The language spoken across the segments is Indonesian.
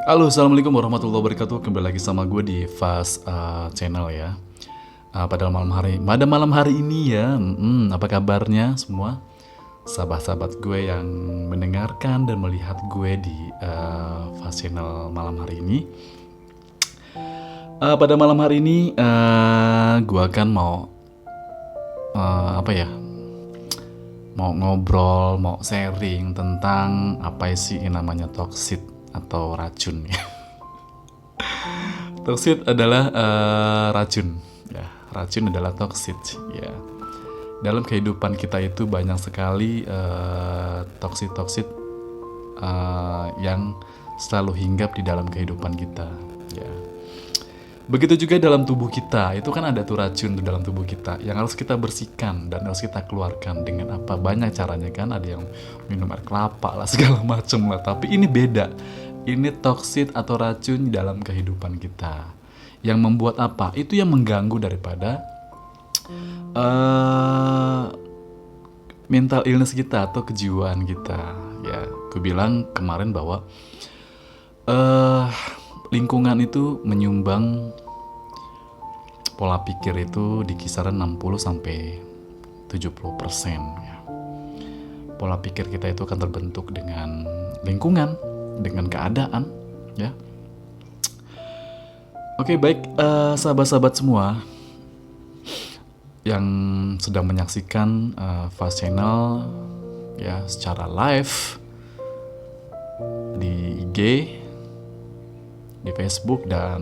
Halo, assalamualaikum warahmatullahi wabarakatuh. Kembali lagi sama gue di Fast Channel ya. Pada malam hari ini ya, apa kabarnya semua sahabat-sahabat gue yang mendengarkan dan melihat gue di Fast Channel malam hari ini. Pada malam hari ini gue akan mau apa ya? Mau ngobrol, mau sharing tentang apa sih yang namanya toxic atau racun ya. Toxic adalah racun. Ya, racun adalah toxic. Ya, dalam kehidupan kita itu banyak sekali toxic yang selalu hinggap di dalam kehidupan kita. Ya, begitu juga dalam tubuh kita. Itu kan ada tuh racun di dalam tubuh kita yang harus kita bersihkan dan harus kita keluarkan dengan apa? Banyak caranya kan. Ada yang minum air kelapa lah segala macam lah. Tapi ini beda. Ini toksik atau racun dalam kehidupan kita. Yang membuat apa? Itu yang mengganggu daripada mental illness kita atau kejiwaan kita. Ya, aku bilang kemarin bahwa lingkungan itu menyumbang pola pikir itu di kisaran 60 sampai 70% ya. Pola pikir kita itu akan terbentuk dengan lingkungan, dengan keadaan ya. Oke, baik sahabat-sahabat semua yang sedang menyaksikan Fast Channel ya secara live di IG, di Facebook dan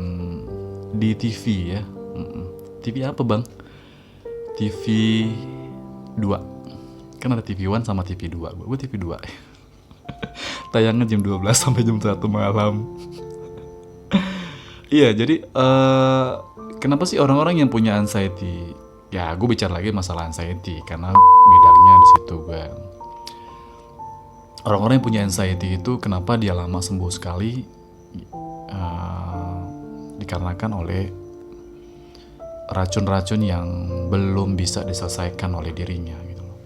di TV ya. TV apa bang? TV 2. Kan ada TV 1 sama TV 2. Gue TV 2. Tayangnya jam 12 sampai jam 1 malam. Iya, jadi kenapa sih orang-orang yang punya anxiety? Ya, gue bicara lagi masalah anxiety karena bidangnya di situ gue. Orang-orang yang punya anxiety itu kenapa dia lama sembuh sekali? Dikarenakan oleh racun-racun yang belum bisa diselesaikan oleh dirinya gitu loh.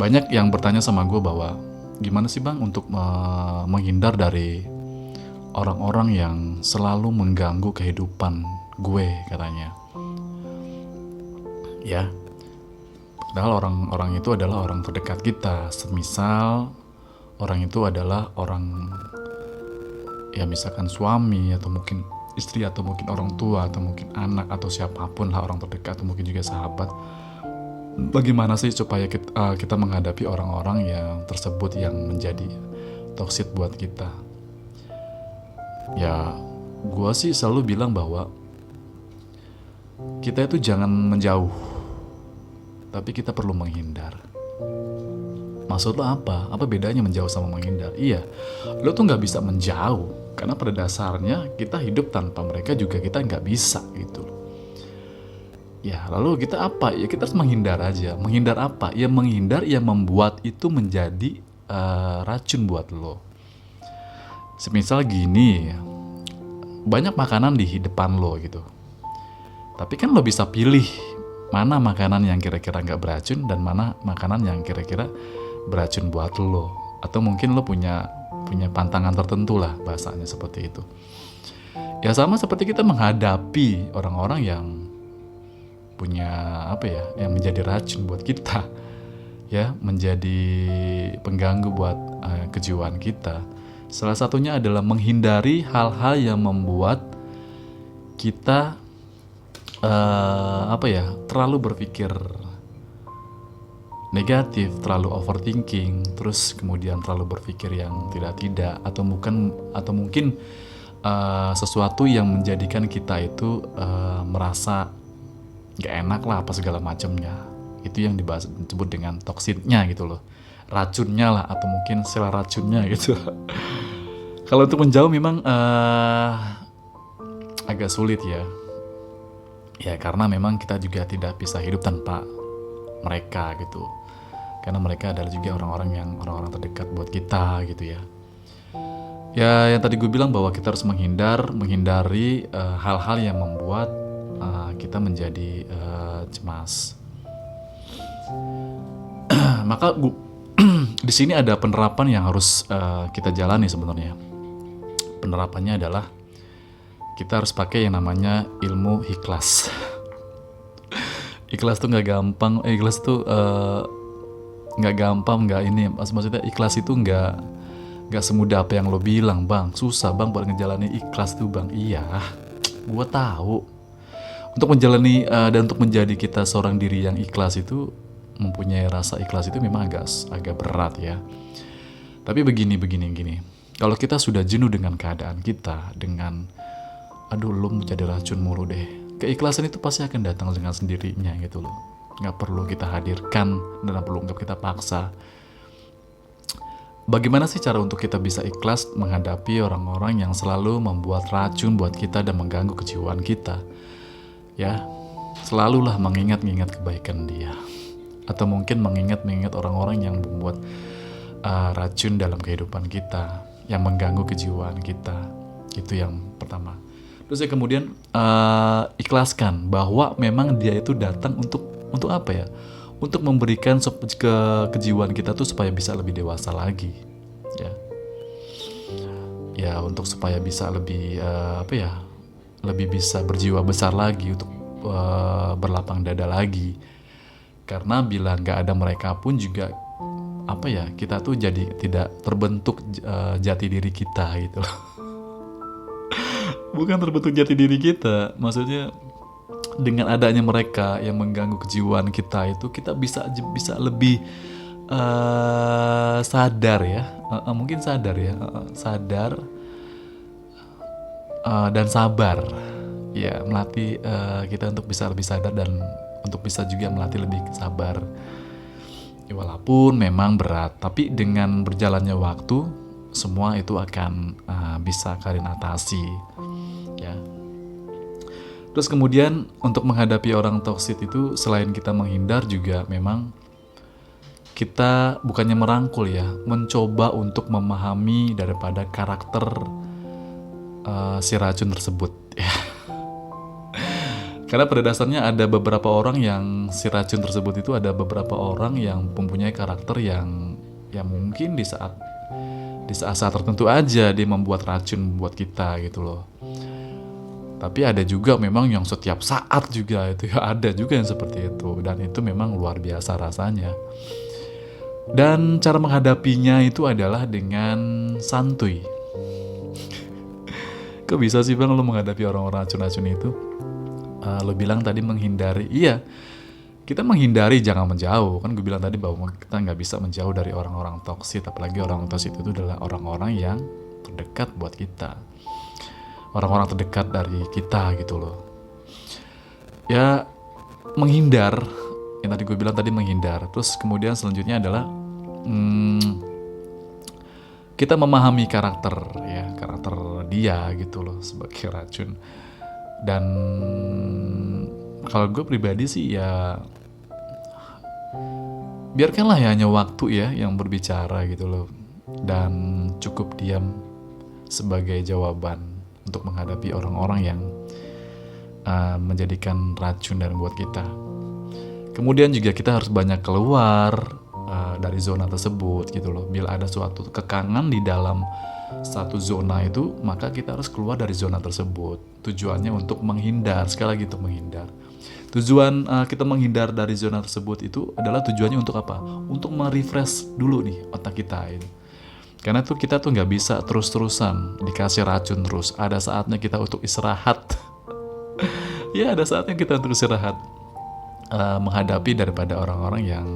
Banyak yang bertanya sama gue bahwa gimana sih bang untuk menghindar dari orang-orang yang selalu mengganggu kehidupan gue katanya. Ya, padahal orang-orang itu adalah orang terdekat kita. Semisal orang itu adalah orang ya misalkan suami atau mungkin istri atau mungkin orang tua atau mungkin anak atau siapapun lah orang terdekat atau mungkin juga sahabat. Bagaimana sih supaya kita menghadapi orang-orang yang tersebut yang menjadi toksik buat kita? Ya, gue sih selalu bilang bahwa kita itu jangan menjauh, tapi kita perlu menghindar. Maksud lo apa? Apa bedanya menjauh sama menghindar? Iya, lo tuh nggak bisa menjauh karena pada dasarnya kita hidup tanpa mereka juga kita nggak bisa gitu. Ya, lalu kita apa? Ya kita harus menghindar aja. Menghindar apa? Ya menghindar yang membuat itu menjadi racun buat lo. Semisal gini, banyak makanan di depan lo gitu. Tapi kan lo bisa pilih mana makanan yang kira-kira nggak beracun dan mana makanan yang kira-kira beracun buat lo. Atau mungkin lo punya pantangan tertentu lah bahasanya seperti itu. Ya sama seperti kita menghadapi orang-orang yang punya apa ya, yang menjadi racun buat kita, ya menjadi pengganggu buat kejiwaan kita. Salah satunya adalah menghindari hal-hal yang membuat kita terlalu berpikir negatif, terlalu overthinking, terus kemudian terlalu berpikir yang tidak atau mungkin sesuatu yang menjadikan kita itu merasa gak enak lah apa segala macamnya. Itu yang disebut dengan toksiknya gitu loh, racunnya lah atau mungkin sel racunnya gitu. Kalau untuk menjauh memang agak sulit ya. Ya karena memang kita juga tidak bisa hidup tanpa mereka gitu. Karena mereka adalah juga orang-orang terdekat buat kita gitu ya. Ya yang tadi gue bilang bahwa kita harus menghindari hal-hal yang membuat kita menjadi cemas. Maka di sini ada penerapan yang harus kita jalani sebenarnya. penerapannya adalah kita harus pakai yang namanya ilmu ikhlas. Ikhlas tuh nggak gampang. Ikhlas tuh nggak gampang, nggak ini. Maksudnya ikhlas itu nggak semudah apa yang lo bilang, bang. Susah bang buat ngejalanin ikhlas tuh, bang. Iya, gue tahu. Untuk menjalani dan untuk menjadi kita seorang diri yang ikhlas itu, mempunyai rasa ikhlas itu memang agak berat ya. Tapi begini. Kalau kita sudah jenuh dengan keadaan kita, dengan aduh lo mau jadi racun mulu deh, keikhlasan itu pasti akan datang dengan sendirinya gitu loh. Nggak perlu kita hadirkan dan nggak perlu kita paksa. Bagaimana sih cara untuk kita bisa ikhlas menghadapi orang-orang yang selalu membuat racun buat kita dan mengganggu kejiwaan kita? Ya, selalulah mengingat kebaikan dia. Atau mungkin mengingat orang-orang yang membuat racun dalam kehidupan kita, yang mengganggu kejiwaan kita. Itu yang pertama. Terus kemudian ikhlaskan bahwa memang dia itu datang untuk apa ya? Untuk memberikan kejiwaan kita tuh supaya bisa lebih dewasa lagi, ya. Ya, untuk supaya bisa lebih lebih bisa berjiwa besar lagi, untuk berlapang dada lagi. Karena bila nggak ada mereka pun juga kita tuh jadi tidak terbentuk jati diri kita gitu loh. Bukan terbentuk jati diri kita, maksudnya dengan adanya mereka yang mengganggu kejiwaan kita itu, kita bisa lebih sadar ya, sadar dan sabar ya, melatih kita untuk bisa lebih sadar dan untuk bisa juga melatih lebih sabar ya, walaupun memang berat, tapi dengan berjalannya waktu semua itu akan bisa kalian atasi ya. Terus kemudian untuk menghadapi orang toksik itu, selain kita menghindar juga memang kita bukannya merangkul ya, mencoba untuk memahami daripada karakter si racun tersebut ya. Karena pada dasarnya ada beberapa orang yang si racun tersebut itu, ada beberapa orang yang mempunyai karakter yang mungkin di saat tertentu aja dia membuat racun buat kita gitu loh. Tapi ada juga memang yang setiap saat juga itu ya, ada juga yang seperti itu, dan itu memang luar biasa rasanya. Dan cara menghadapinya itu adalah dengan santuy. Kok bisa sih bang lo menghadapi orang-orang racun-racun itu? Lo bilang tadi menghindari, iya. Kita menghindari, jangan menjauh. Kan gue bilang tadi bahwa kita nggak bisa menjauh dari orang-orang toksik, apalagi orang toksik itu adalah orang-orang yang terdekat buat kita, orang-orang terdekat dari kita gitu loh. Ya, menghindar, yang tadi gue bilang tadi menghindar. Terus kemudian selanjutnya adalah kita memahami karakter dia gitu loh sebagai racun. Dan kalau gue pribadi sih ya, biarkanlah ya hanya waktu ya yang berbicara gitu loh, dan cukup diam sebagai jawaban untuk menghadapi orang-orang yang menjadikan racun dan buat kita. Kemudian juga kita harus banyak keluar dari zona tersebut gitu loh. Bila ada suatu kekangan di dalam satu zona itu, maka kita harus keluar dari zona tersebut. Tujuannya untuk menghindar, sekali lagi untuk menghindar. Tujuan kita menghindar dari zona tersebut itu adalah tujuannya untuk apa? Untuk merefresh dulu nih otak kita itu. Karena tuh kita tuh nggak bisa terus-terusan dikasih racun terus. Ada saatnya kita untuk istirahat. Ya, ada saatnya kita untuk istirahat, menghadapi daripada orang-orang yang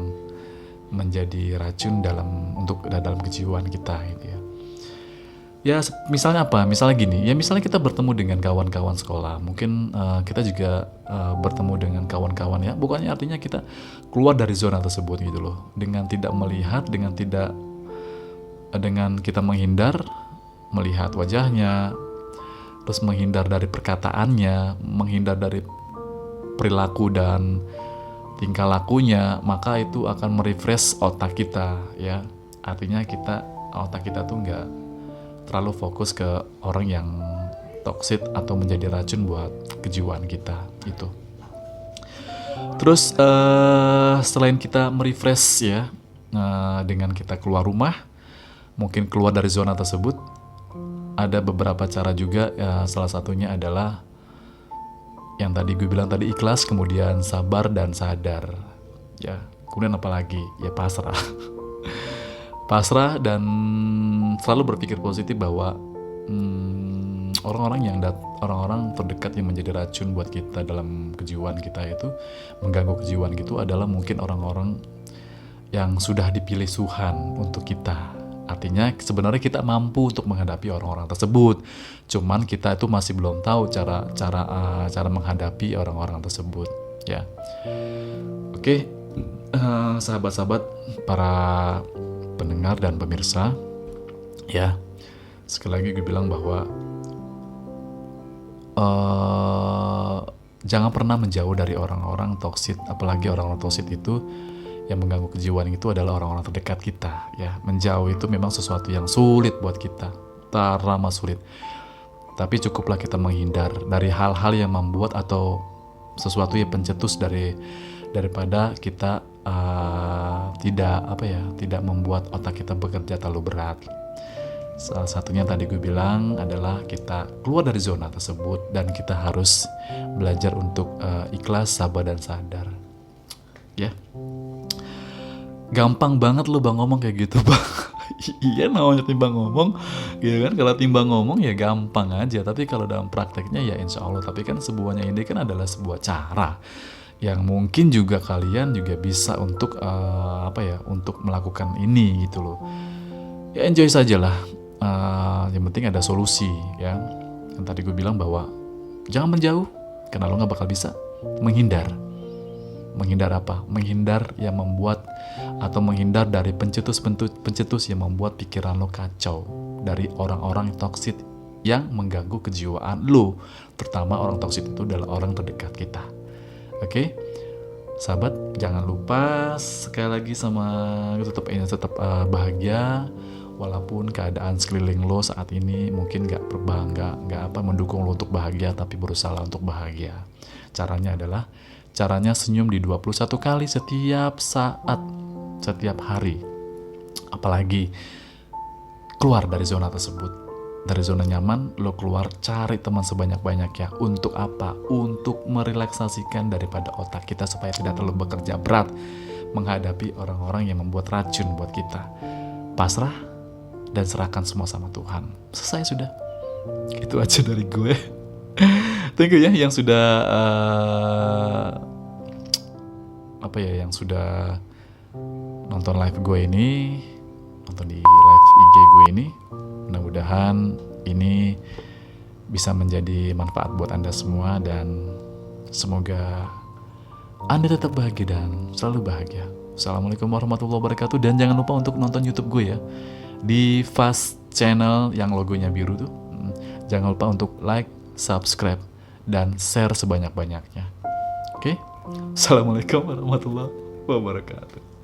menjadi racun dalam kejiwaan kita gitu ya. Ya misalnya apa? Misalnya gini, ya misalnya kita bertemu dengan kawan-kawan sekolah, mungkin kita juga bertemu dengan kawan-kawan ya. Bukannya artinya kita keluar dari zona tersebut gitu loh, dengan tidak melihat, dengan kita menghindar melihat wajahnya, terus menghindar dari perkataannya, menghindar dari perilaku dan tingkah lakunya, maka itu akan merefresh otak kita ya. Artinya otak kita tuh nggak terlalu fokus ke orang yang toksik atau menjadi racun buat kejiwaan kita itu. Terus selain kita merefresh ya, dengan kita keluar rumah, mungkin keluar dari zona tersebut, ada beberapa cara juga, ya, salah satunya adalah yang tadi gue bilang tadi, ikhlas, kemudian sabar dan sadar. Ya, kemudian apa lagi? Ya pasrah. Pasrah dan selalu berpikir positif bahwa orang-orang terdekat yang menjadi racun buat kita dalam kejiwaan kita itu, mengganggu kejiwaan gitu, adalah mungkin orang-orang yang sudah dipilih Tuhan untuk kita. Artinya sebenarnya kita mampu untuk menghadapi orang-orang tersebut, cuman kita itu masih belum tahu cara menghadapi orang-orang tersebut, ya. Oke, sahabat-sahabat, para pendengar dan pemirsa, ya, sekali lagi gue bilang bahwa jangan pernah menjauh dari orang-orang toksik, apalagi orang-orang toksik itu yang mengganggu kejiwaan itu adalah orang-orang terdekat kita, ya. Menjauh itu memang sesuatu yang sulit buat kita, teramat sulit. Tapi cukuplah kita menghindar dari hal-hal yang membuat atau sesuatu yang pencetus daripada kita tidak membuat otak kita bekerja terlalu berat. Salah satunya tadi gue bilang adalah kita keluar dari zona tersebut dan kita harus belajar untuk ikhlas, sabar dan sadar, ya. Gampang banget lo bang ngomong kayak gitu bang. Iya, namanya timbang ngomong, gitu kan. Kalau timbang ngomong ya gampang aja, tapi kalau dalam prakteknya ya insya Allah. Tapi kan sebuahnya ini kan adalah sebuah cara yang mungkin juga kalian juga bisa untuk untuk melakukan ini gitu loh. Ya enjoy sajalah. Yang penting ada solusi, ya. Yang tadi gue bilang bahwa jangan menjauh karena lo nggak bakal bisa. Menghindar apa? Menghindar yang membuat atau menghindar dari pencetus yang membuat pikiran lo kacau, dari orang-orang toksik yang mengganggu kejiwaan lo. Pertama, orang toksik itu adalah orang terdekat kita. Oke? Sahabat, jangan lupa sekali lagi tetap bahagia walaupun keadaan sekeliling lo saat ini mungkin nggak mendukung lo untuk bahagia, tapi berusaha untuk bahagia. Caranya senyum di 21 kali setiap saat, setiap hari. Apalagi keluar dari zona tersebut. Dari zona nyaman, lo keluar, cari teman sebanyak-banyaknya. Untuk apa? Untuk merelaksasikan daripada otak kita supaya tidak terlalu bekerja berat menghadapi orang-orang yang membuat racun buat kita. Pasrah dan serahkan semua sama Tuhan. Selesai sudah. Itu aja dari gue. Thank you ya yang sudah yang sudah nonton live gue ini, nonton di live IG gue ini. Mudah-mudahan ini bisa menjadi manfaat buat Anda semua dan semoga Anda tetap bahagia dan selalu bahagia. Assalamualaikum warahmatullahi wabarakatuh, dan jangan lupa untuk nonton YouTube gue ya di Fast Channel yang logonya biru tuh. Jangan lupa untuk like, subscribe, dan share sebanyak-banyaknya. Oke? Assalamualaikum warahmatullahi wabarakatuh.